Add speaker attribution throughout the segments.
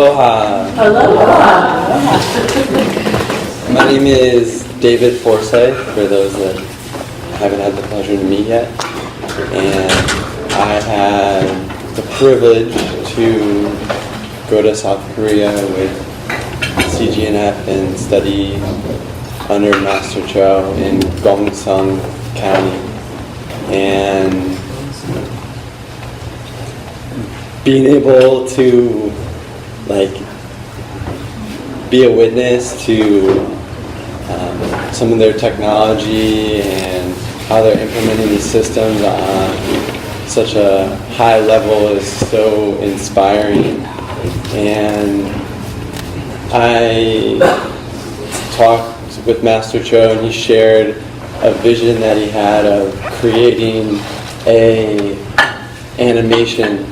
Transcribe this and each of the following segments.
Speaker 1: Aloha.
Speaker 2: Aloha.
Speaker 1: My name is David Forsyth, for those that haven't had the pleasure to meet yet. And I had the privilege to go to South Korea with PureKNF and study under Master Choa in Gokseong County. And being able to be a witness to some of their technology and how they're implementing these systems on such a high level is so inspiring. And I talked with Master Choa, and he shared a vision that he had of creating a animation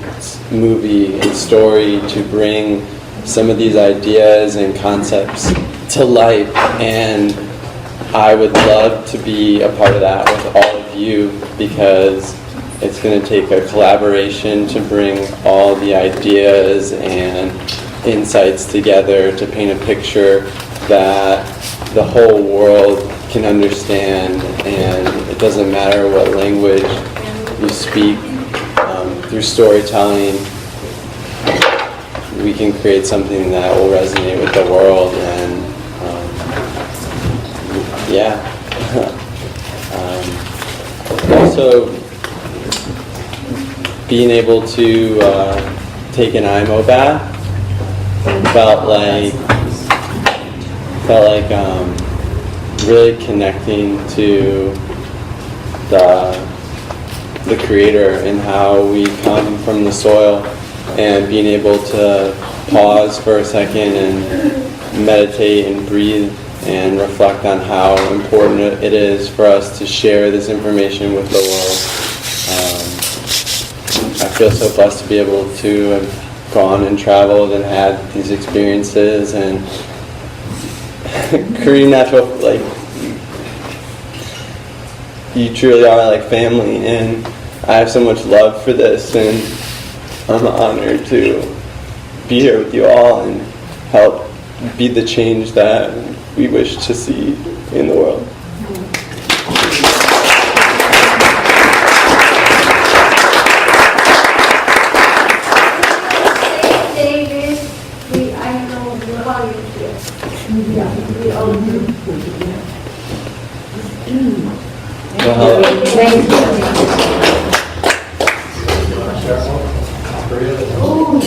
Speaker 1: movie and story to bring some of these ideas and concepts to life. And I would love to be a part of that with all of you, because it's going to take a collaboration to bring all the ideas and insights together to paint a picture that the whole world can understand. And it doesn't matter what language you speak, through storytelling we can create something that will resonate with the world. And also being able to take an IMO bath felt like really connecting to the Creator and how we come from the soil, and being able to pause for a second and meditate and breathe and reflect on how important it is for us to share this information with the world. I feel so blessed to be able to have gone and traveled and had these experiences. And Korean natural, you truly are like family, and I have so much love for this, and I'm honored to be here with you all and help be the change that we wish to see in the world.
Speaker 3: David, I know how you feel. Yeah, we all do. Thank you. Oh,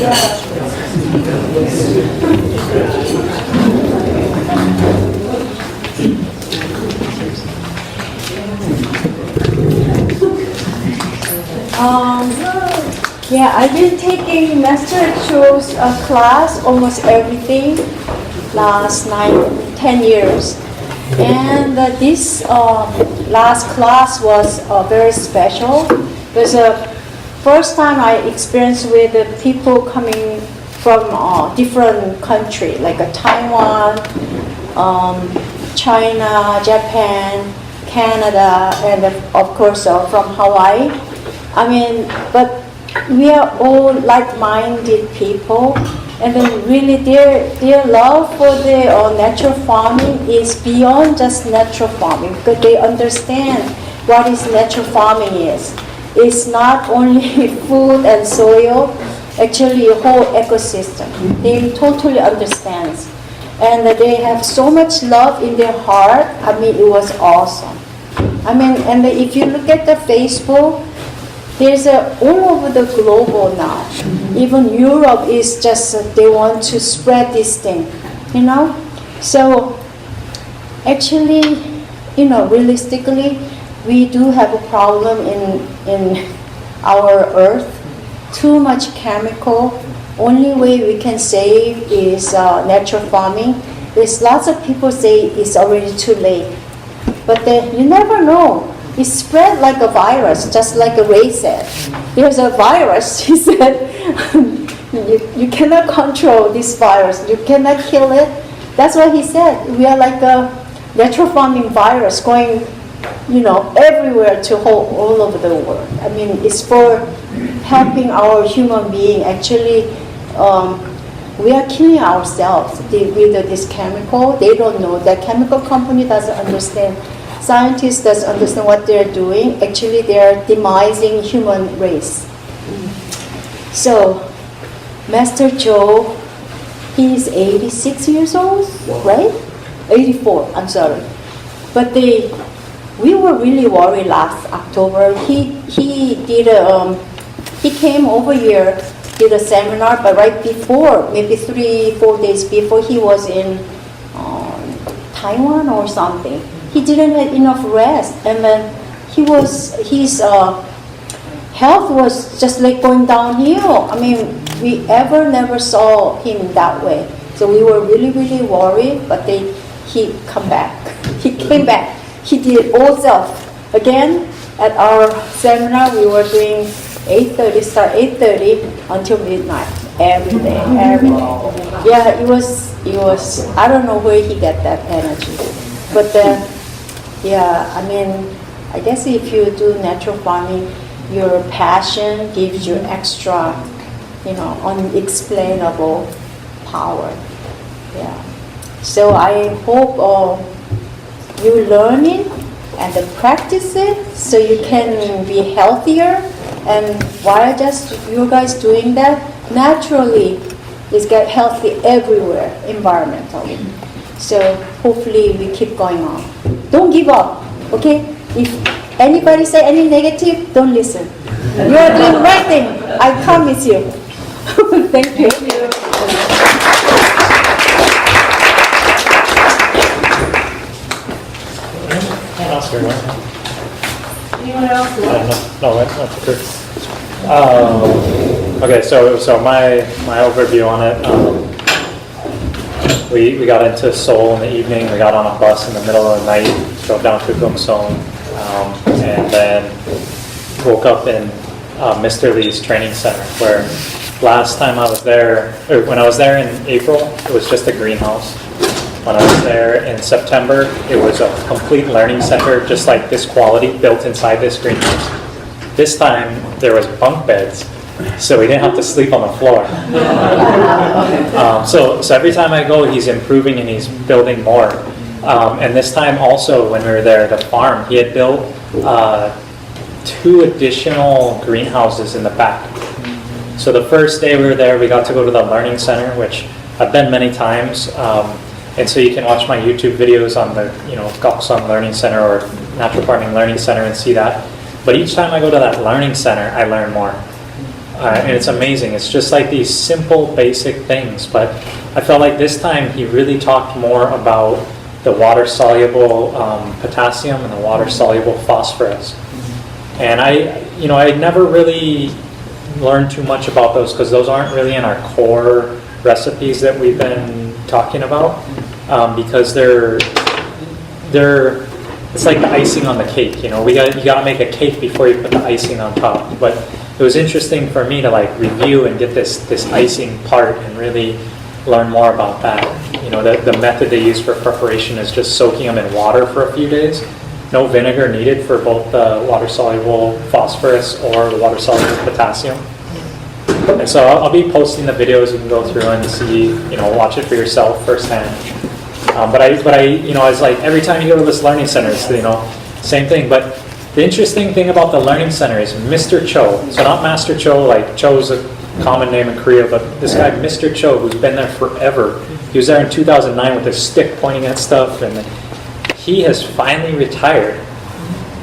Speaker 3: yeah. I've been taking Master Choa's class, almost everything, last 9-10 years. And this last class was very special. It was the first time I experienced with the people coming from different countries, like Taiwan, China, Japan, Canada, and of course from Hawaii. But we are all like-minded people, and then really their love for the natural farming is beyond just natural farming, because they understand what is natural farming is. It's not only food and soil, actually a whole ecosystem. They totally understand. And they have so much love in their heart. It was awesome. And if you look at the Facebook, there's all over the global now. Even Europe is just, they want to spread this thing, So actually, realistically, we do have a problem in our earth. Too much chemical. Only way we can save is natural farming. There's lots of people say it's already too late. But you never know. It spread like a virus, just like Ray said. There's a virus, he said. you cannot control this virus. You cannot kill it. That's what he said. We are like a natural farming virus going, everywhere to all over the world. It's for helping our human being actually we are killing ourselves with this chemical. They don't know. The chemical company doesn't understand. Scientists doesn't understand what they're doing. Actually, they're demising human race. So, Master Choa, he's 86 years old, right? 84, I'm sorry. But we were really worried last October. He came over here, did a seminar, but right before, maybe 3-4 days before, he was in Taiwan or something. He didn't have enough rest, and then his health was just like going downhill. I mean, we never saw him that way. So we were really, really worried, but he come back. He came back. He did all self. Again, at our seminar, we were doing 8:30, start 8:30 until midnight, every day. Yeah, it was, I don't know where he got that energy. But yeah, I mean, I guess if you do natural farming, your passion gives you extra, unexplainable power. Yeah. So I hope you learn it and practice it so you can be healthier. And while just you guys doing that, naturally, it's get healthy everywhere, environmentally. So hopefully we keep going on. Don't give up, okay? If anybody say any negative, don't listen. You are doing the right thing. I promise you. Thank you.
Speaker 2: Anyone else?
Speaker 4: No, that's true. Okay, so my overview on it. We got into Seoul in the evening. We got on a bus in the middle of the night, drove down to Gokseong, and then woke up in Mr. Lee's training center, where last time I was there, or when I was there in April, it was just a greenhouse. When I was there in September, it was a complete learning center, just like this quality, built inside this greenhouse. This time, there was bunk beds, so we didn't have to sleep on the floor. So every time I go, he's improving and he's building more. And this time also, when we were there, the farm, he had built 2 additional greenhouses in the back. So the first day we were there, we got to go to the learning center, which I've been many times. And so you can watch my YouTube videos on the Gokseong Learning Center or Natural Farming Learning Center and see that. But each time I go to that learning center, I learn more. And it's amazing. It's just like these simple, basic things. But I felt like this time he really talked more about the water-soluble potassium and the water-soluble phosphorus. And I never really learned too much about those because those aren't really in our core recipes that we've been talking about, because it's like the icing on the cake. You gotta make a cake before you put the icing on top. But it was interesting for me to review and get this icing part and really learn more about that. The method they use for preparation is just soaking them in water for a few days. No vinegar needed for both the water-soluble phosphorus or the water-soluble potassium. And so I'll be posting the videos. You can go through and see, watch it for yourself firsthand. But I it's like every time you go to this learning center, it's, same thing. But the interesting thing about the learning center is Mr. Choa. So not Master Choa, like Cho's a common name in Korea, but this guy, Mr. Choa, who's been there forever. He was there in 2009 with a stick pointing at stuff, and he has finally retired.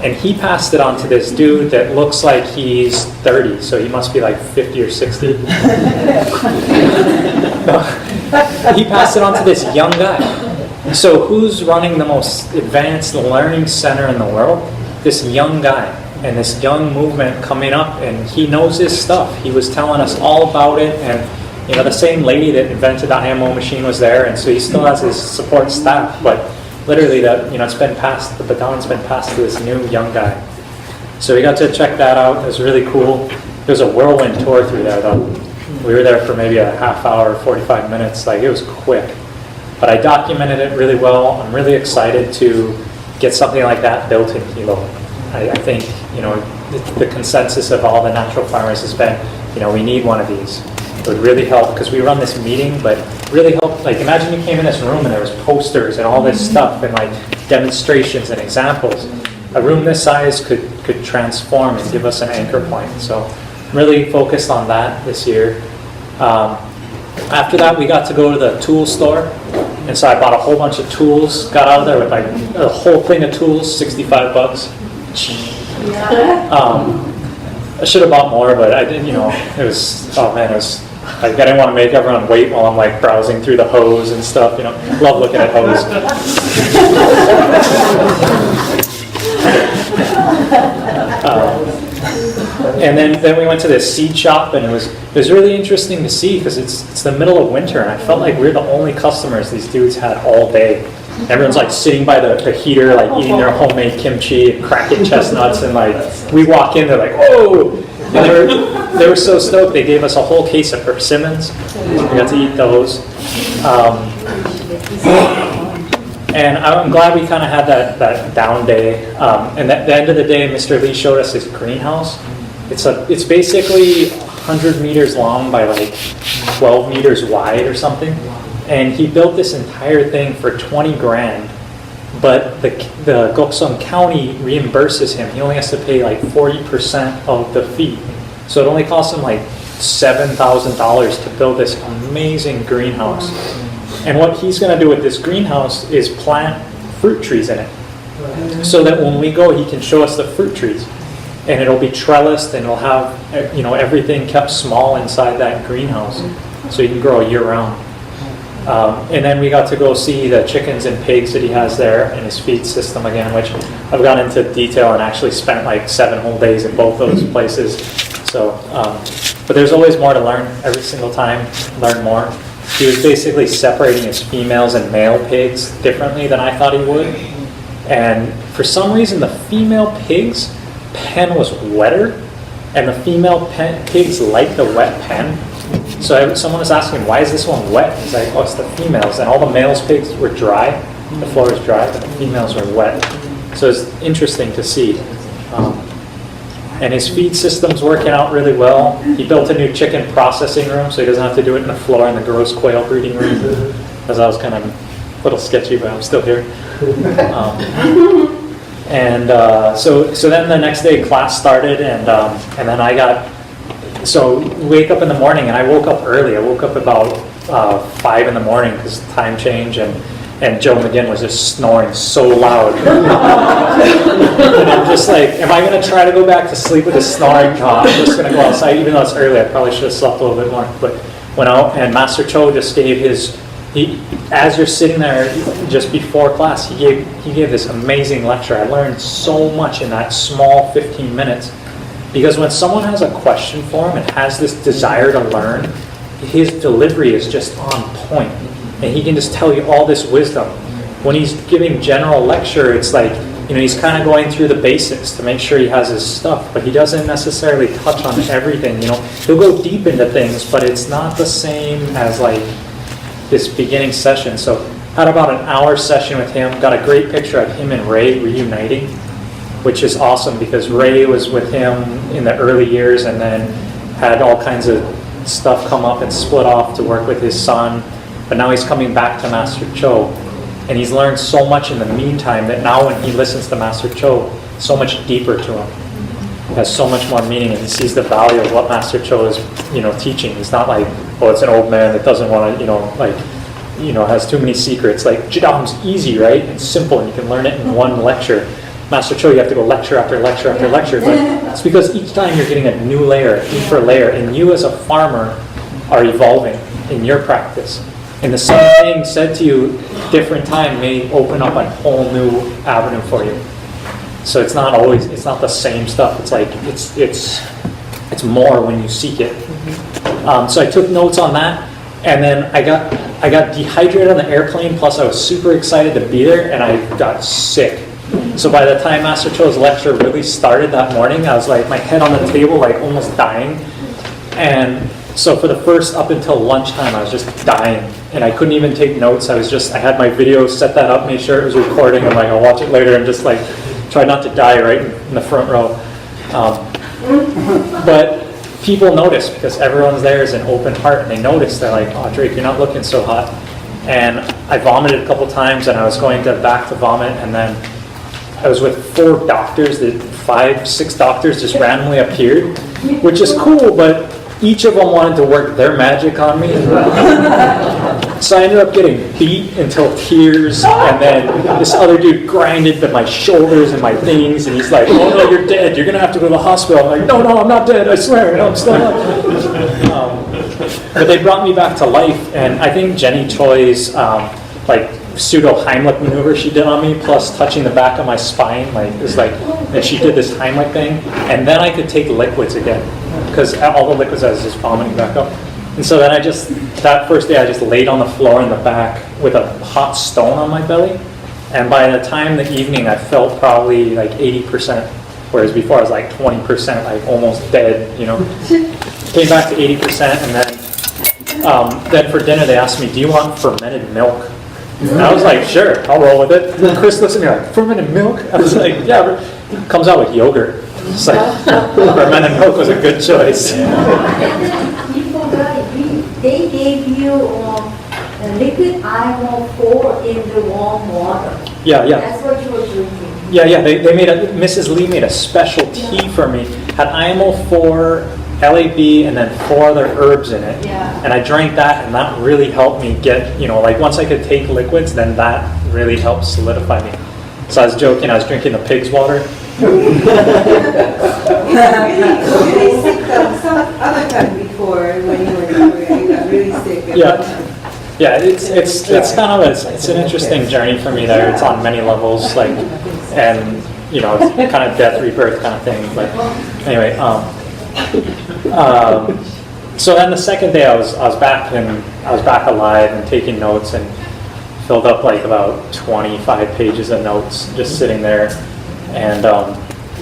Speaker 4: And he passed it on to this dude that looks like he's 30, so he must be like 50 or 60. He passed it on to this young guy. So who's running the most advanced learning center in the world? This young guy and this young movement coming up, and he knows his stuff. He was telling us all about it, and the same lady that invented the IMO machine was there, and so he still has his support staff, but literally it's been passed, the baton's been passed to this new young guy. So we got to check that out. It was really cool. It was a whirlwind tour through there though. We were there for maybe a half hour, 45 minutes, it was quick. But I documented it really well. I'm really excited to get something like that built in Hilo. I think, the consensus of all the natural farmers has been, we need one of these. It would really help, because we run this meeting, but really help, like imagine you came in this room and there was posters and all this stuff and like demonstrations and examples. A room this size could transform and give us an anchor point. So really focused on that this year. After that, we got to go to the tool store. And so I bought a whole bunch of tools, got out of there with like a whole thing of tools, $65. I should have bought more, but I didn't, it was, oh man, it was, like, I didn't want to make everyone wait while I'm like browsing through the hose and stuff, love looking at hose. And then we went to this seed shop, and it was really interesting to see, because it's the middle of winter, and I felt like we're the only customers these dudes had all day. Everyone's like sitting by the heater, like eating their homemade kimchi and cracking chestnuts, and like we walk in, they're like, whoa! And they were so stoked. They gave us a whole case of persimmons. We got to eat those. And I'm glad we kind of had that down day. And at the end of the day, Mr. Lee showed us his greenhouse. It's basically 100 meters long by like 12 meters wide or something. And he built this entire thing for 20 grand. But the Gokseong County reimburses him. He only has to pay like 40% of the fee. So it only costs him like $7,000 to build this amazing greenhouse. And what he's going to do with this greenhouse is plant fruit trees in it. So that when we go, he can show us the fruit trees. And it'll be trellised, and it'll have everything kept small inside that greenhouse. So you can grow year round. And then we got to go see the chickens and pigs that he has there in his feed system again, which I've gone into detail and actually spent like 7 whole days in both those places. So, but there's always more to learn every single time, learn more. He was basically separating his females and male pigs differently than I thought he would. And for some reason, the female pig's pen was wetter, and the female pigs liked the wet pen. So someone was asking, why is this one wet? He's like, oh, it's the females. And all the males' pigs were dry. The floor was dry, but the females were wet. So it's interesting to see. And his feed system's working out really well. He built a new chicken processing room, so he doesn't have to do it in the floor in the gross quail breeding room. Because that was kind of a little sketchy, but I'm still here. So then the next day class started, and then so wake up in the morning, and I woke up early. I woke up about 5 in the morning because time change, and Joe McGinn was just snoring so loud. And I'm just like, am I going to try to go back to sleep with a snoring? I'm just going to go outside, even though it's early. I probably should have slept a little bit more. But went out, and Master Choa just gave as you're sitting there just before class, he gave this amazing lecture. I learned so much in that small 15 minutes. Because when someone has a question for him and has this desire to learn, his delivery is just on point. And he can just tell you all this wisdom. When he's giving general lecture, it's like, he's kind of going through the basics to make sure he has his stuff, but he doesn't necessarily touch on everything. He'll go deep into things, but it's not the same as like this beginning session. So had about an hour session with him, got a great picture of him and Ray reuniting, which is awesome because Ray was with him in the early years and then had all kinds of stuff come up and split off to work with his son. But now he's coming back to Master Choa, and he's learned so much in the meantime that now when he listens to Master Choa, it's so much deeper to him. It has so much more meaning, and he sees the value of what Master Choa is, teaching. He's not like, oh, it's an old man that doesn't want to, has too many secrets. Like, Jidam's easy, right? It's simple, and you can learn it in one lecture. Master Choa, you have to go lecture after lecture after lecture, but it's because each time you're getting a new layer, a deeper layer, and you as a farmer are evolving in your practice. And the same thing said to you different time may open up a whole new avenue for you. So it's not the same stuff. It's like, it's more when you seek it. So I took notes on that, and then I got dehydrated on the airplane, plus I was super excited to be there, and I got sick. So by the time Master Choa's lecture really started that morning, I was like, my head on the table, like almost dying. And so for the first, up until lunchtime, I was just dying. And I couldn't even take notes. I had my video, set that up, made sure it was recording. I'm like, I'll watch it later and just like, try not to die right in the front row. But people notice because everyone's there is an open heart, and they notice, they're like, oh, Drake, you're not looking so hot. And I vomited a couple times, and I was going back to vomit, and then I was with 4 doctors, 5, 6 doctors just randomly appeared, which is cool, but each of them wanted to work their magic on me. So I ended up getting beat until tears, and then this other dude grinded my shoulders and my things, and he's like, oh no, you're dead, you're gonna have to go to the hospital. I'm like, no, I'm not dead, I swear, no, I'm still alive. But they brought me back to life, and I think Jenny Choi's like pseudo Heimlich maneuver she did on me, plus touching the back of my spine, like it's like, and she did this Heimlich thing, and then I could take liquids again, because all the liquids I was just vomiting back up. And so then that first day I just laid on the floor in the back with a hot stone on my belly, and by the time the evening I felt probably like 80%, whereas before I was like 20%, like almost dead, you know. Came back to 80%, and then for dinner they asked me, do you want fermented milk? And I was like, sure, I'll roll with it. And Chris looks at me like, fermented milk? I was like, yeah, it comes out with yogurt. It's like, fermented milk was a good choice.
Speaker 2: You forgot, they gave you liquid iron 4 in the warm water.
Speaker 4: Yeah.
Speaker 2: That's what you were drinking.
Speaker 4: Yeah. They made Mrs. Lee made a special tea for me. Had IMO 4, LAB, and then 4 other herbs in it.
Speaker 2: Yeah.
Speaker 4: And I drank that, and that really helped me get, like once I could take liquids, then that really helped solidify me. So I was joking, I was drinking the pig's water.
Speaker 5: Really sick some other time before when you were in Korea. You got really sick.
Speaker 4: Yeah, it's kind of it's an interesting journey for me there. It's on many levels, like, and it's kind of death rebirth kind of thing. But anyway, so then the second day I was back alive and taking notes, and filled up like about 25 pages of notes just sitting there and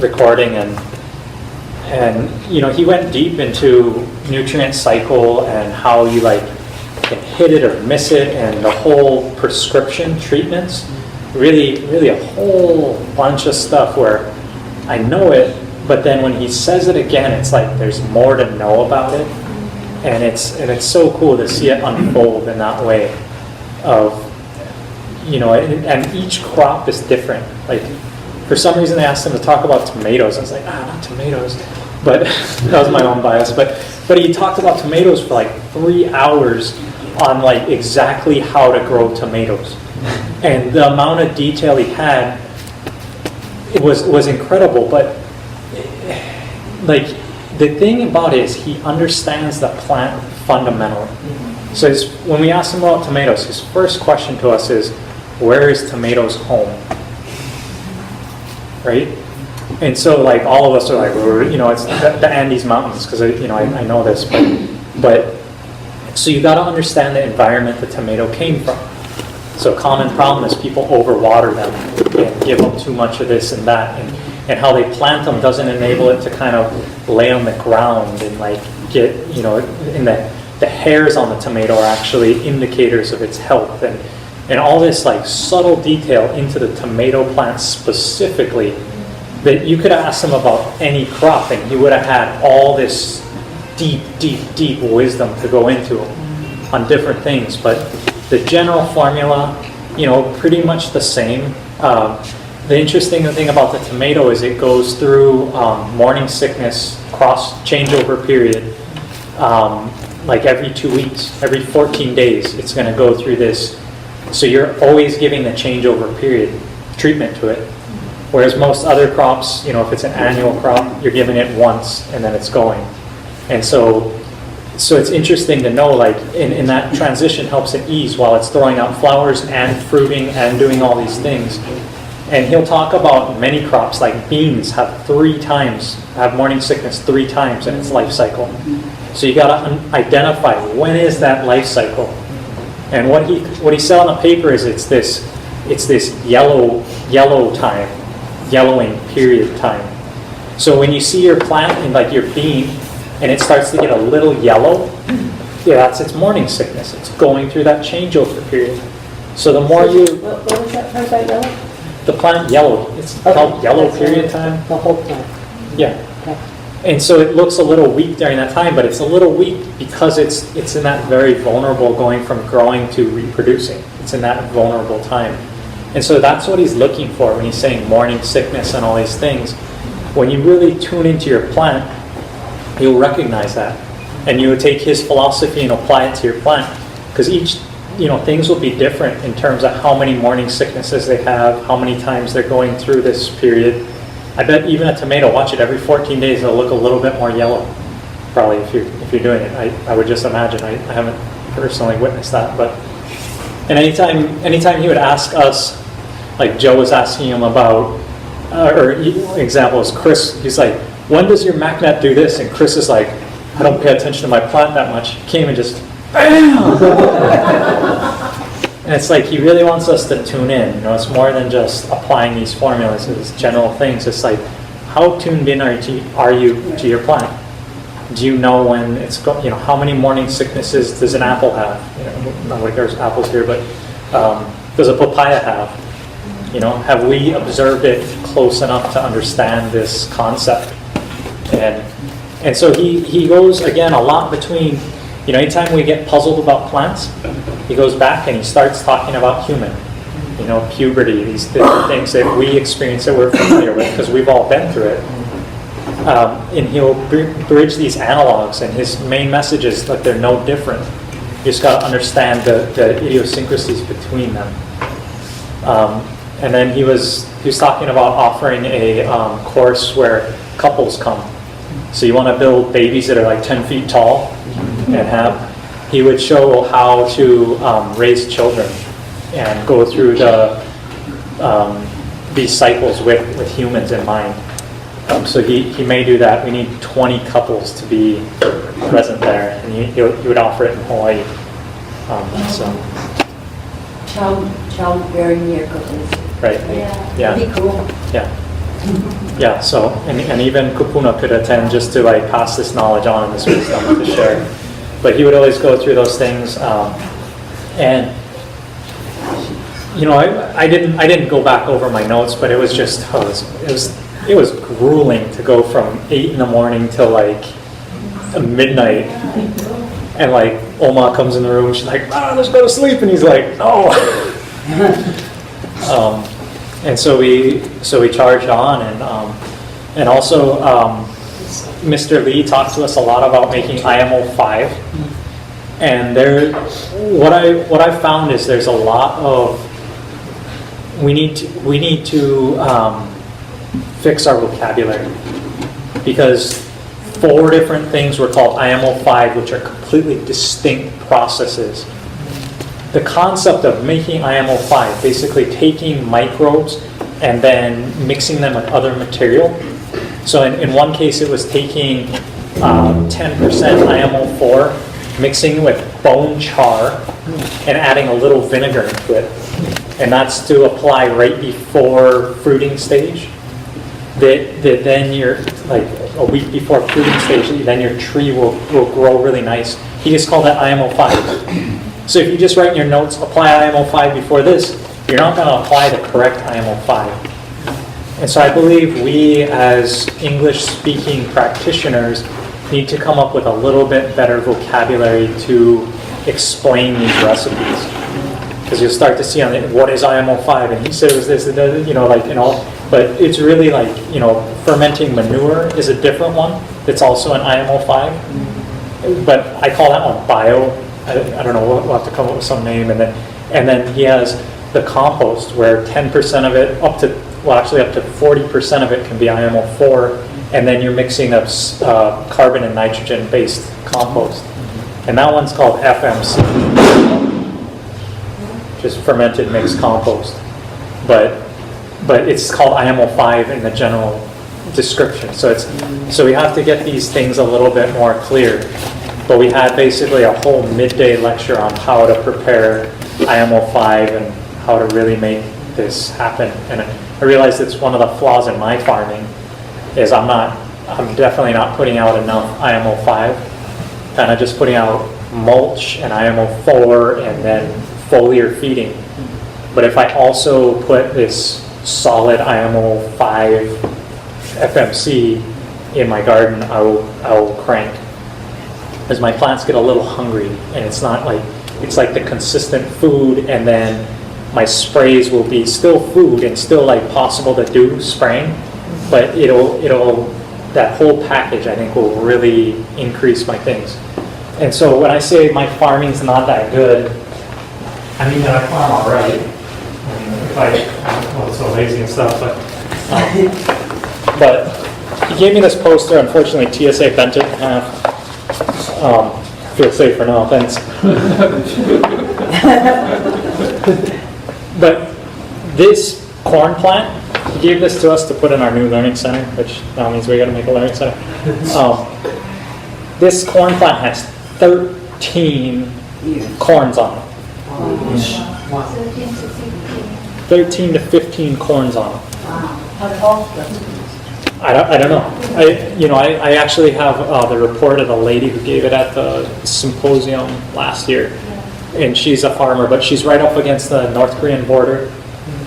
Speaker 4: recording, and he went deep into nutrient cycle and how you like can hit it or miss it, and the whole prescription treatments, really a whole bunch of stuff where I know it, but then when he says it again, it's like there's more to know about it, and it's so cool to see it unfold in that way of, and each crop is different. Like, for some reason they asked him to talk about tomatoes. I was like, not tomatoes, but that was my own bias. But he talked about tomatoes for like 3 hours on like exactly how to grow tomatoes, and the amount of detail he had, it was incredible. But like the thing about it is he understands the plant fundamentally. So when we asked him about tomatoes, his first question to us is, where is tomatoes home? Right? And so like all of us are like, it's the Andes Mountains, because I know this, but so you got to understand the environment the tomato came from. So a common problem is people overwater them and give them too much of this and that, and how they plant them doesn't enable it to kind of lay on the ground and like get, in the hairs on the tomato are actually indicators of its health, and all this like subtle detail into the tomato plant specifically that you could ask him about any crop and he would have had all this deep wisdom to go into on different things. But the general formula, pretty much the same. The interesting thing about the tomato is it goes through morning sickness cross changeover period, like every 2 weeks, every 14 days, it's going to go through this. So you're always giving the changeover period treatment to it. Whereas most other crops, if it's an annual crop, you're giving it once and then it's going. And so it's interesting to know, like, in that transition helps it ease while it's throwing out flowers and fruiting and doing all these things. And he'll talk about many crops, like beans have morning sickness 3 times in its life cycle. So you got to identify when is that life cycle. And what he said on the paper is it's this yellowing period time. So when you see your plant in like your bean and it starts to get a little yellow, that's its morning sickness. It's going through that changeover period. So the more you...
Speaker 6: What was that part about yellow?
Speaker 4: The plant yellow. It's called yellow period time.
Speaker 6: The whole plant.
Speaker 4: Yeah.
Speaker 6: Okay.
Speaker 4: And so it looks a little weak during that time, but it's a little weak because it's in that very vulnerable, going from growing to reproducing. It's in that vulnerable time. And so that's what he's looking for when he's saying morning sickness and all these things. When you really tune into your plant, you'll recognize that. And you would take his philosophy and apply it to your plant. Because each, things will be different in terms of how many morning sicknesses they have, how many times they're going through this period. I bet even a tomato, watch it, every 14 days it'll look a little bit more yellow, probably, if you're doing it. I would just imagine. I haven't personally witnessed that. But and anytime he would ask us, like Joe was asking him about, example is Chris, he's like, when does your MacNet do this? And Chris is like, I don't pay attention to my plant that much. He came and just, bam! And it's like he really wants us to tune in. It's more than just applying these formulas, these general things. It's like, how tuned in are you to your plant? Do you know when it's how many morning sicknesses does an apple have? Not like there's apples here, but does a papaya have? Have we observed it close enough to understand this concept? And so he goes, again, a lot between, anytime we get puzzled about plants, he goes back and he starts talking about human, puberty, these different things that we experience that we're familiar with because we've all been through it. And he'll bridge these analogs, and his main message is that they're no different. You just got to understand the idiosyncrasies between them. And then he was talking about offering a course where couples come. So you want to build babies that are like 10 feet tall and he would show how to raise children and go through these cycles with humans in mind. So he may do that. We need 20 couples to be present there, and he would offer it in Hawaii.
Speaker 2: Childbearing miracles.
Speaker 4: Right. Yeah.
Speaker 2: Pretty cool.
Speaker 4: Yeah. So and even Kupuna could attend just to like pass this knowledge on and this wisdom to share. But he would always go through those things, and I didn't go back over my notes, but it was just it was grueling to go from 8 in the morning till like midnight, and like Oma comes in the room, she's like, let's go to sleep, and he's like, no. And so we charged on, and also Mr. Lee talked to us a lot about making IMO 5, and what I found is there's a lot of we need to fix our vocabulary, because 4 different things were called IMO 5, which are completely distinct processes. The concept of making IMO 5, basically taking microbes and then mixing them with other material. So in one case, it was taking 10% IMO 4, mixing with bone char, and adding a little vinegar into it. And that's to apply right before fruiting stage. That then you're like a week before fruiting stage, then your tree will grow really nice. He just called that IMO 5. So if you just write in your notes, apply IMO 5 before this, you're not going to apply the correct IMO 5. And so I believe we as English-speaking practitioners need to come up with a little bit better vocabulary to explain these recipes. Because you'll start to see on it, what is IMO 5? And he says this, but it's really like, fermenting manure is a different one. It's also an IMO 5. But I call that one bio. I don't know, we'll have to come up with some name. And then he has the compost, where 10% of it, up to 40% of it can be IMO 4. And then you're mixing up carbon and nitrogen based compost. And that one's called FMC. Just fermented mixed compost, but it's called IMO 5 in the general description. So we have to get these things a little bit more clear. But we had basically a whole midday lecture on how to prepare IMO 5 and how to really make this happen. And I realized it's one of the flaws in my farming is I'm definitely not putting out enough IMO 5. Kind of just putting out mulch and IMO 4 and then foliar feeding. But if I also put this solid IMO 5 FMC in my garden, I will crank. As my plants get a little hungry, and it's not like, it's like the consistent food, and then my sprays will be still food and still like possible to do spraying, but it'll that whole package I think will really increase my things. And so when I say my farming's not that good, I mean that I farm all right. I mean, if I'm so lazy and stuff, but he gave me this poster. Unfortunately, TSA bent it in half. Feel safe for no offense. But this corn plant, he gave this to us to put in our new learning center, which now means we got to make a learning center. This corn plant has 13 corns on it. 13 to 15 corns on it. I don't know. I actually have the report of the lady who gave it at the symposium last year, and she's a farmer, but she's right up against the North Korean border,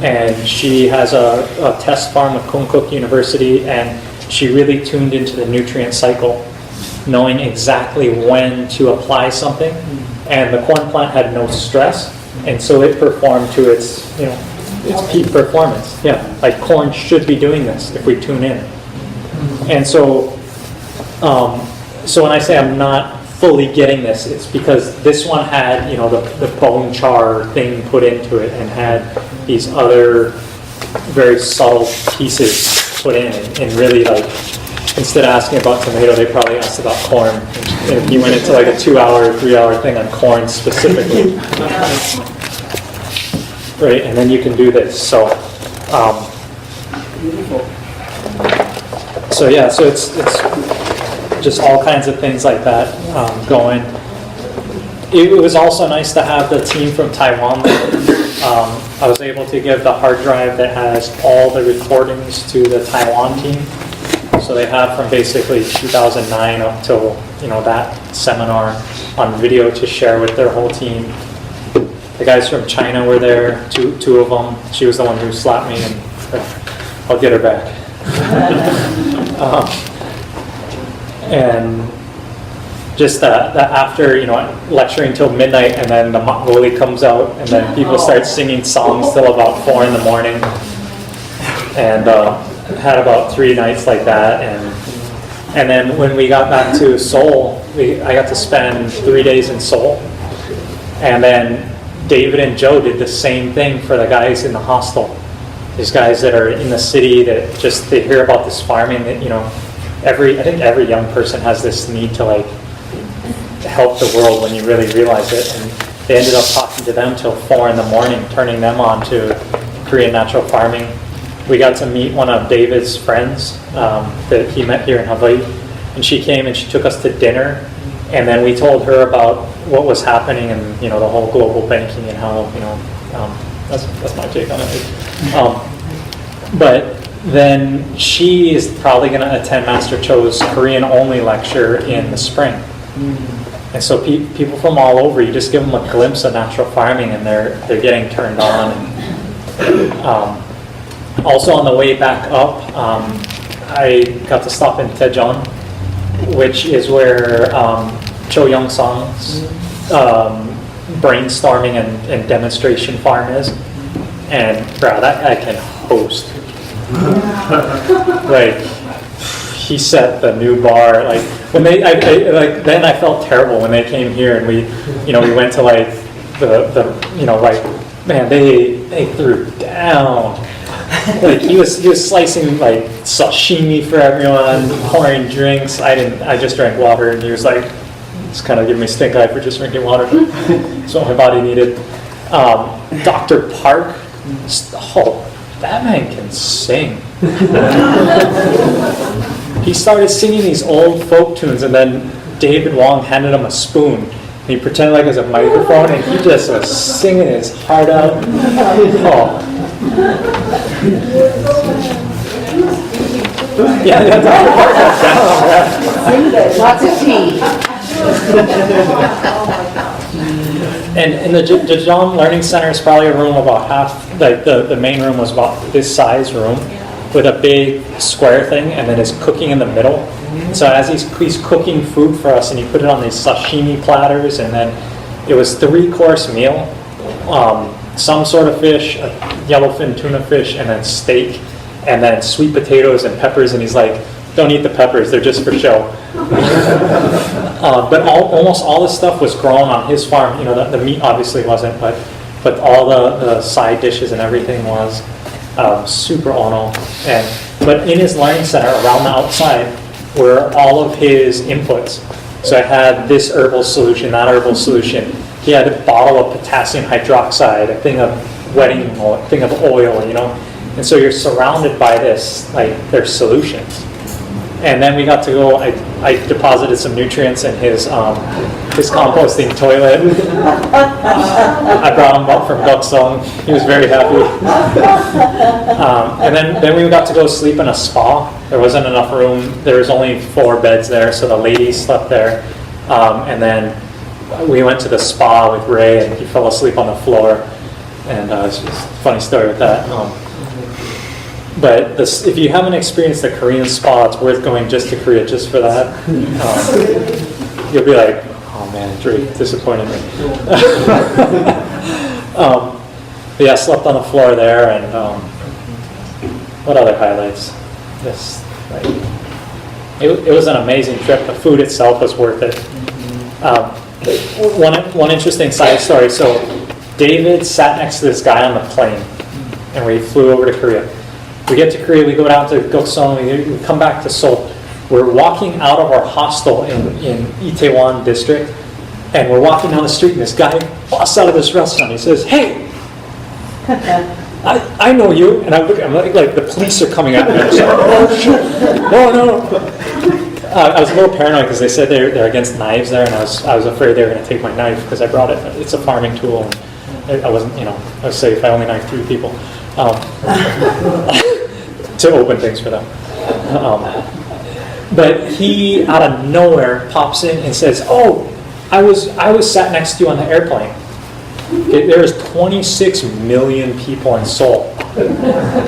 Speaker 4: and she has a test farm with Konkuk University, and she really tuned into the nutrient cycle, knowing exactly when to apply something, and the corn plant had no stress, and so it performed to its peak performance. Yeah, like corn should be doing this if we tune in. And so, so when I say I'm not fully getting this, it's because this one had, the bone char thing put into it, and had these other very subtle pieces put in, and really like, instead of asking about tomato, they probably asked about corn. And if you went into like a 2-hour, 3-hour thing on corn specifically, right? And then you can do this. So, so yeah, so it's just all kinds of things like that going. It was also nice to have the team from Taiwan there. I was able to give the hard drive that has all the recordings to the Taiwan team. So they have from basically 2009 up till that seminar on video to share with their whole team. The guys from China were there, two of them. She was the one who slapped me, and I'll get her back. And just that after lecturing till midnight, and then the Mongoli comes out, and then people start singing songs till about 4 in the morning, and had about 3 nights like that, and then when we got back to Seoul, I got to spend 3 days in Seoul, and then David and Joe did the same thing for the guys in the hostel. These guys that are in the city that they hear about this farming that I think every young person has this need to like help the world when you really realize it, and they ended up talking to them till 4 in the morning, turning them on to Korean natural farming. We got to meet one of David's friends that he met here in Hawaii, and she came and she took us to dinner, and then we told her about what was happening and the whole global banking and how that's my take on it. But then she is probably going to attend Master Cho's Korean only lecture in the spring. And so people from all over, you just give them a glimpse of natural farming, and they're getting turned on. Also on the way back up, I got to stop in Daejeon, which is where Cho Young-sung's brainstorming and demonstration farm is. And bro, that guy can host. Like, he set the new bar. Like when then I felt terrible when they came here, and we went to like man, they threw down. Like he was slicing like sashimi for everyone, pouring drinks. I just drank water, and he was like, it's kind of giving me stink eye for just drinking water. That's what my body needed. Dr. Park, that man can sing. He started singing these old folk tunes, and then David Wong handed him a spoon. And he pretended like it was a microphone, and he just was singing his heart out. Oh. Yeah, Dr. Park got down.
Speaker 5: Lots of tea.
Speaker 4: And the Daejeon Learning Center is probably a room about half, like the main room was about this size room. with a big square thing, and then is cooking in the middle. So as he's cooking food for us, and he put it on these sashimi platters, and then it was 3-course meal, some sort of fish, a yellowfin tuna fish, and then steak, and then sweet potatoes and peppers, and he's like, don't eat the peppers, they're just for show. But almost all this stuff was grown on his farm. You know, the meat obviously wasn't, but all the side dishes and everything was super ono. But in his learning center, around the outside, were all of his inputs. So I had this herbal solution, that herbal solution. He had a bottle of potassium hydroxide, a thing of wedding oil, a thing of oil, you know. And so you're surrounded by this, like, there's solutions. And then we got to go, I deposited some nutrients in his composting toilet. I brought him up from gokseong. He was very happy. And then we got to go sleep in a spa. There wasn't enough room. There was only 4 beds there, so the ladies slept there. And then we went to the spa with Ray, and he fell asleep on the floor. And it's just a funny story with that. But if you haven't experienced the Korean spa, it's worth going just to Korea just for that. You'll be like, oh man, Drake disappointed me. But yeah, I slept on the floor there, and what other highlights? It was an amazing trip. The food itself was worth it. One interesting side story. So David sat next to this guy on the plane, and we flew over to Korea. We get to Korea, we go down to gokseong, we come back to Seoul. We're walking out of our hostel in Itaewon district, and we're walking down the street, and this guy busts out of this restaurant. He says, "Hey, I know you." And I'm like the police are coming at me. I'm just like, oh shit, no. I was a little paranoid because they said they're against knives there, and I was afraid they were going to take my knife because I brought it. It's a farming tool, and I wasn't, I was safe. I only knifed 3 people. To open things for them. But he, out of nowhere, pops in and says, "Oh, I was sat next to you on the airplane." Okay, there's 26 million people in Seoul.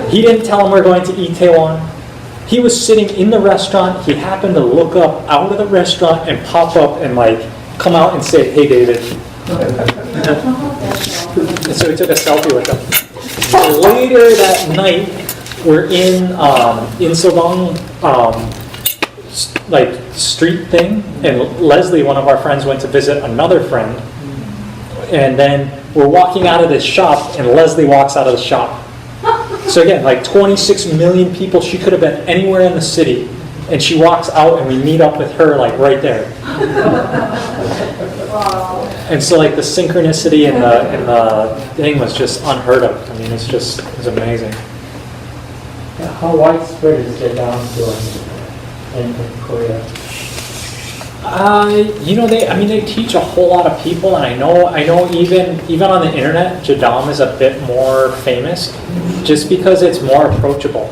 Speaker 4: He didn't tell him we're going to Itaewon. He was sitting in the restaurant. He happened to look up out of the restaurant and pop up and come out and say, "Hey, David." And so we took a selfie with him. Later that night, we're in Insadong, street thing, and Leslie, one of our friends, went to visit another friend, and then we're walking out of this shop, and Leslie walks out of the shop. So again, 26 million people. She could have been anywhere in the city, and she walks out, and we meet up with her right there. And so the synchronicity in the thing was just unheard of. I mean, it's amazing.
Speaker 7: How widespread is the downstore in Korea?
Speaker 4: They teach a whole lot of people, and I know even on the internet, Jadam is a bit more famous, just because it's more approachable,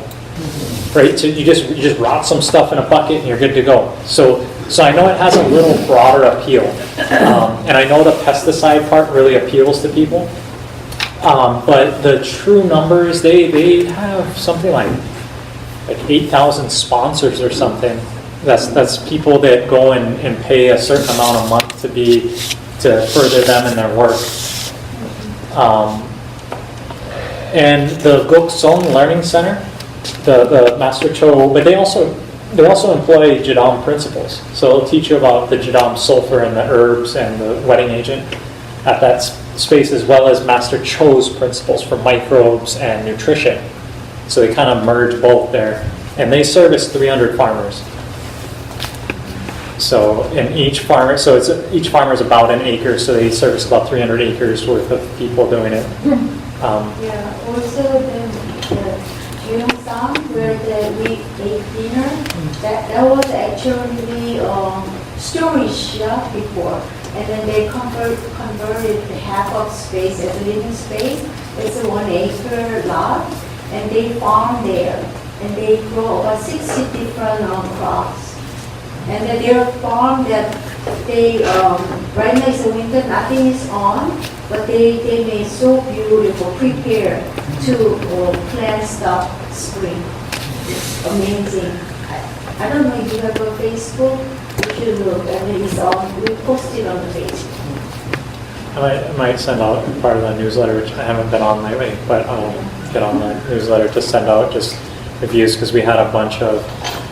Speaker 4: right? So you just rot some stuff in a bucket and you're good to go. So I know it has a little broader appeal, and I know the pesticide part really appeals to people. But the true numbers, they have something like 8,000 sponsors or something. That's people that go and pay a certain amount a month to further them in their work. And the Gokseong Learning Center, the Master Choa, but they also employ Jadam principles. So they'll teach you about the Jadam sulfur and the herbs and the wetting agent at that space, as well as Master Cho's principles for microbes and nutrition. So they kind of merge both there. And they service 300 farmers. So each farmer is about an acre, so they service about 300 acres worth of people doing it.
Speaker 2: Also the gyeongsang where we ate dinner, that was actually storage shop before. And then they converted half of space as a living space. It's a 1 acre lot, and they farm there, and they grow about 60 different crops. And then their farm that they right now is the winter, nothing is on, but they made so beautiful, prepared to plant stuff spring. It's amazing. I don't know if you have a Facebook. You should look, and it's on. We posted on the Facebook.
Speaker 4: I might send out part of the newsletter, which I haven't been on lately, but I'll get on the newsletter to send out just reviews, because we had a bunch of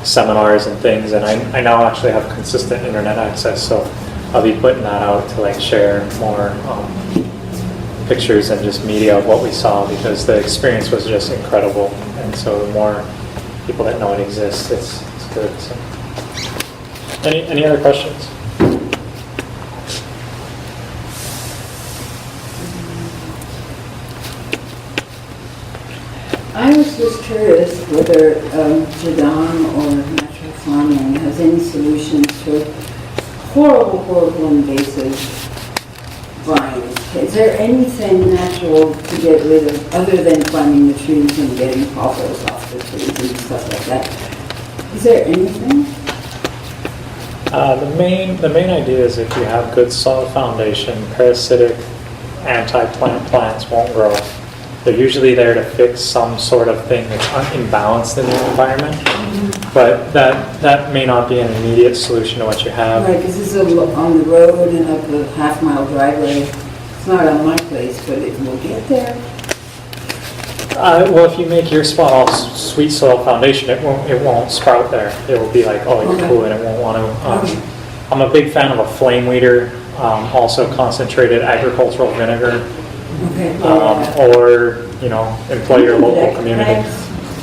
Speaker 4: seminars and things, and I now actually have consistent internet access, so I'll be putting that out to like share more pictures and just media of what we saw, because the experience was just incredible, and so the more people that know it exists, it's good. So. Any other questions?
Speaker 8: I was just curious whether Jadam or natural farming has any solutions to horrible invasive vines. Is there anything natural to get rid of other than climbing the trees and getting pothos off the trees and stuff like that? Is there anything?
Speaker 4: The main idea is if you have good soil foundation, parasitic anti-plant plants won't grow. They're usually there to fix some sort of thing that's imbalanced in the environment, but that may not be an immediate solution to what you have.
Speaker 8: Right, because this is on the road and up a half-mile driveway. It's not on my place, but it will get there.
Speaker 4: Well, if you make your spot all sweet soil foundation, it won't sprout there. It will be like, oh, you're
Speaker 8: Okay.
Speaker 4: cool, and it won't want to. I'm a big fan of a flame weeder, also concentrated agricultural vinegar.
Speaker 8: Okay.
Speaker 4: Or, employ your local community.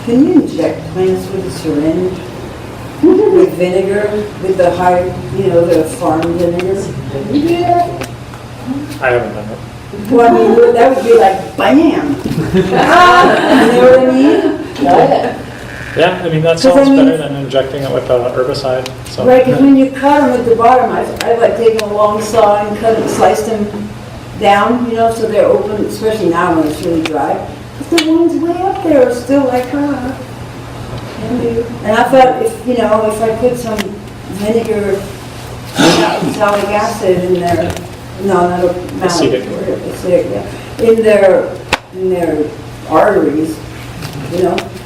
Speaker 8: Can you inject plants with a syringe? With vinegar, with the high, the farm vinegar? Can you do that?
Speaker 4: I haven't done it.
Speaker 8: Well, I mean, that would be like, bam! You know what I mean?
Speaker 4: Yeah, I mean, that sounds better than injecting it with a herbicide. So.
Speaker 8: Right, because when you cut them at the bottom, I've like taken a long saw and cut them, sliced them down, so they're open, especially now when it's really dry. But the ones way up there are still like, And I thought if I put some vinegar, salicylic acid in there, no, not
Speaker 4: Acetic.
Speaker 8: acidic, yeah, in their arteries,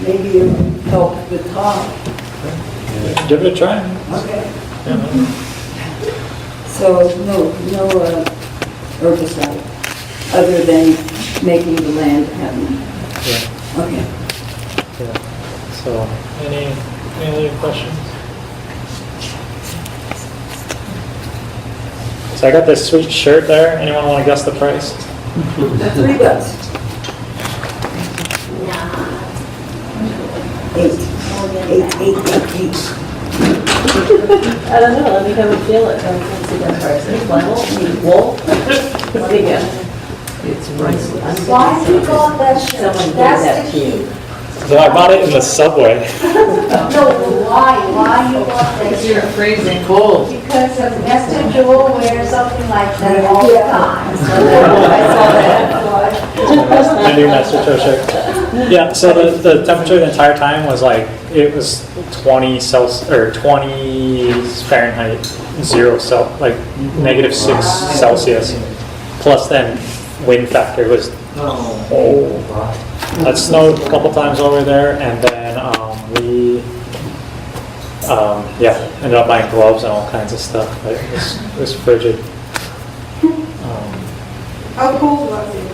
Speaker 8: maybe it would help the top.
Speaker 4: Give it a try.
Speaker 8: Okay.
Speaker 4: Yeah.
Speaker 8: So no herbicide, other than making the land happy.
Speaker 4: Yeah.
Speaker 8: Okay.
Speaker 4: Yeah. So, any other questions? So I got this sweet shirt there. Anyone want to guess the price?
Speaker 8: $3. Eight.
Speaker 6: I don't know, let me come and feel it. Let's see that price. Flannel, wool. What do you get? It's priceless.
Speaker 2: Why you got that shirt?
Speaker 6: Someone gave
Speaker 2: That's
Speaker 6: that
Speaker 2: the
Speaker 6: to you.
Speaker 2: key.
Speaker 4: So I bought it in the subway.
Speaker 2: No, why you got that
Speaker 6: You're
Speaker 2: shirt?
Speaker 6: freezing cold.
Speaker 2: Because Master Joe wears something like that all the time. So I saw that.
Speaker 4: I do Master Cho shirt. Yeah, so the temperature the entire time was like, it was 20 Celsius, or 20 Fahrenheit, -6 Celsius, plus then wind factor was, that snowed a couple times over there, and then we ended up buying gloves and all kinds of stuff, but it was frigid.
Speaker 5: How cold was it?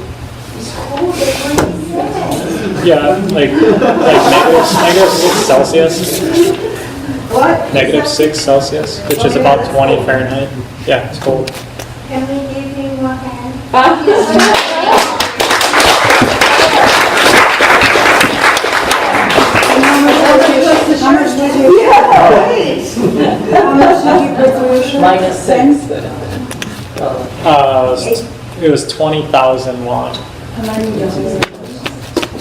Speaker 4: Yeah, like -6 Celsius.
Speaker 5: What?
Speaker 4: -6 Celsius, which is about 20 Fahrenheit. Yeah, it's cold.
Speaker 2: Can we give him a hand?
Speaker 8: How much did you? How much did you put through your shirt?
Speaker 6: -6.
Speaker 4: It was 20,000 won.
Speaker 8: How many dollars?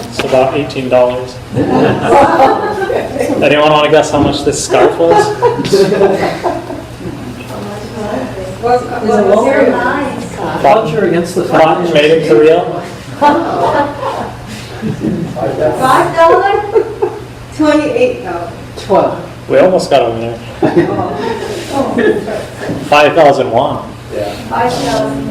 Speaker 4: It's about $18. Anyone want to guess how much this scarf was?
Speaker 5: Was
Speaker 2: Very
Speaker 5: there
Speaker 2: nice.
Speaker 6: Culture against the
Speaker 4: Cotton made in Korea.
Speaker 2: $5?
Speaker 5: 28?
Speaker 6: 12.
Speaker 4: We almost got over there. 5,000 won.
Speaker 2: 5,000.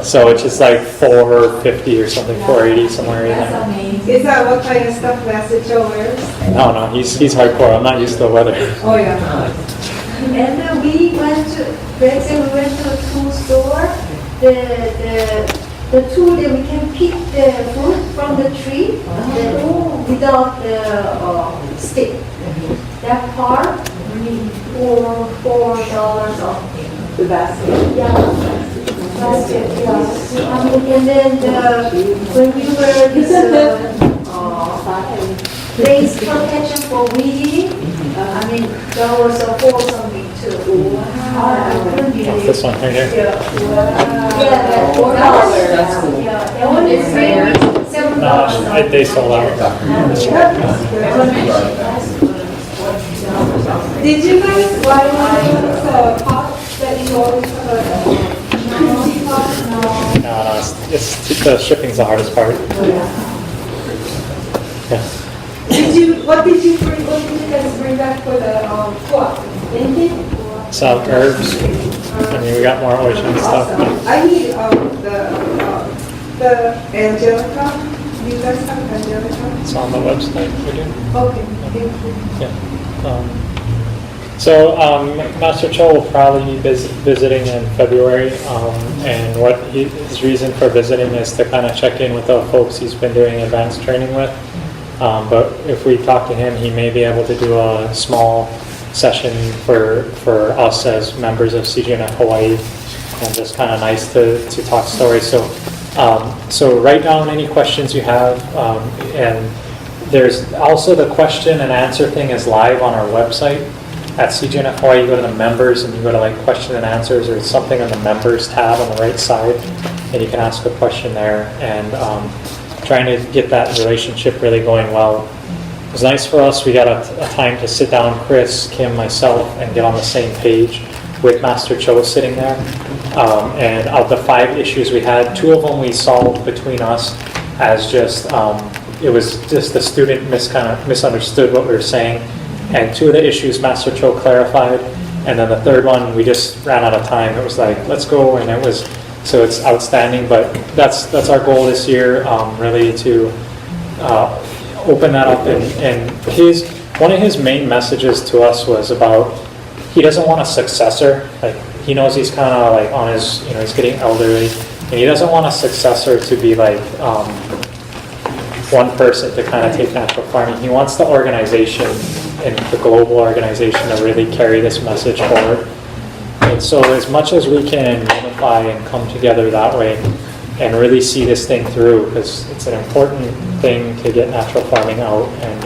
Speaker 4: So it's just like 450 or something, 480 somewhere in
Speaker 2: That's
Speaker 4: there.
Speaker 2: amazing.
Speaker 5: Is that what kind of stuff Master Choa wears?
Speaker 4: No, he's hardcore. I'm not used to the weather.
Speaker 5: Oh, yeah.
Speaker 2: And we went to, for example, we went to a tool store. The tool that we can pick the fruit from the tree without the stick. That part, $4 off.
Speaker 6: The basket.
Speaker 2: Yeah. Basket, yeah. I mean, and then when we were this race protection for weeding, I mean, that was a whole something too. I couldn't believe
Speaker 4: This one right here.
Speaker 2: Yeah, that $4.
Speaker 6: That's cool.
Speaker 2: Yeah, that one is rare. $7.
Speaker 4: No, they sold out.
Speaker 5: Did you guys buy the pots that you always put
Speaker 4: No, it's the shipping's the hardest part. Yeah.
Speaker 5: What did you guys bring back for the Choa? Anything?
Speaker 4: Some herbs. I mean, we got more ocean stuff.
Speaker 5: Awesome. I need the Angelica. Do you guys have Angelica?
Speaker 4: It's on the website. We do.
Speaker 5: Okay, thank you.
Speaker 4: Yeah. Master Choa will probably be visiting in February, and his reason for visiting is to kind of check in with the folks he's been doing advanced training with. But if we talk to him, he may be able to do a small session for us as members of CGNF Hawaii, and just kind of nice to talk stories. So write down any questions you have, and there's also the question and answer thing is live on our website at CGNF Hawaii. You go to the members and you go to like question and answers, or something on the members tab on the right side, and you can ask a question there, and trying to get that relationship really going well. It was nice for us. We got a time to sit down, Chris, Kim, myself, and get on the same page with Master Choa sitting there. And of the 5 issues we had, 2 of them we solved between us as just, it was just the student kind of misunderstood what we were saying. And 2 of the issues Master Choa clarified. And then the 3rd one, we just ran out of time. It was like, let's go. And so it's outstanding. But that's our goal this year, really to open that up. And one of his main messages to us was about, he doesn't want a successor. Like, he knows he's kind of like on his, he's getting elderly, and he doesn't want a successor to be like one person to kind of take natural farming. He wants the organization and the global organization to really carry this message forward. And so as much as we can unify and come together that way and really see this thing through, because it's an important thing to get natural farming out, and